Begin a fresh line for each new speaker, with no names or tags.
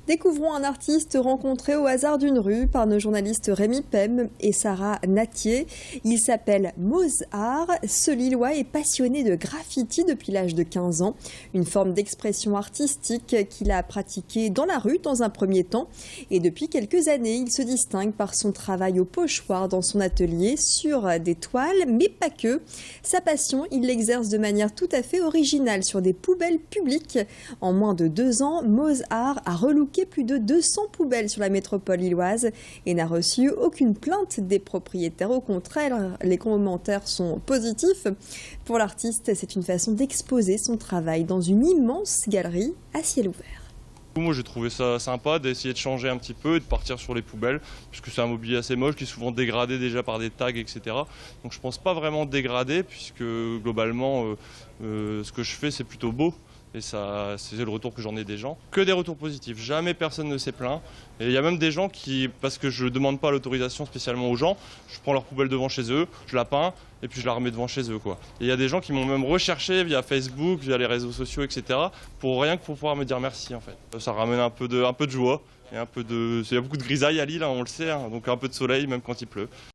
Découvrons un artiste rencontré au hasard d'une rue par nos journalistes Rémi Pem et Sarah Natier. Il s'appelle Mozart. Ce Lillois est passionné de graffiti depuis l'âge de 15 ans, une forme d'expression artistique qu'il a pratiquée dans la rue dans un premier temps. Et depuis quelques années, il se distingue par son travail au pochoir dans son atelier sur des toiles, mais pas que. Sa passion, il l'exerce de manière tout à fait originale sur des poubelles publiques. En moins de 2 ans, Mozart a relooké plus de 200 poubelles sur la métropole lilloise et n'a reçu aucune plainte des propriétaires. Au contraire, les commentaires sont positifs. Pour l'artiste, c'est une façon d'exposer son travail dans une immense galerie à ciel ouvert.
Moi j'ai trouvé ça sympa d'essayer de changer un petit peu et de partir sur les poubelles, puisque c'est un mobilier assez moche qui est souvent dégradé déjà par des tags, etc. Donc je pense pas vraiment dégradé, puisque globalement ce que je fais c'est plutôt beau. Et ça, c'est le retour que j'en ai des gens. Que des retours positifs, jamais personne ne s'est plaint. Et il y a même des gens qui, parce que je ne demande pas l'autorisation spécialement aux gens, je prends leur poubelle devant chez eux, je la peins et puis je la remets devant chez eux, quoi. Et il y a des gens qui m'ont même recherché via Facebook, via les réseaux sociaux, etc. pour rien que pour pouvoir me dire merci en fait. Ça ramène un peu de joie et il y a beaucoup de grisaille à Lille, hein, on le sait, hein, donc un peu de soleil même quand il pleut.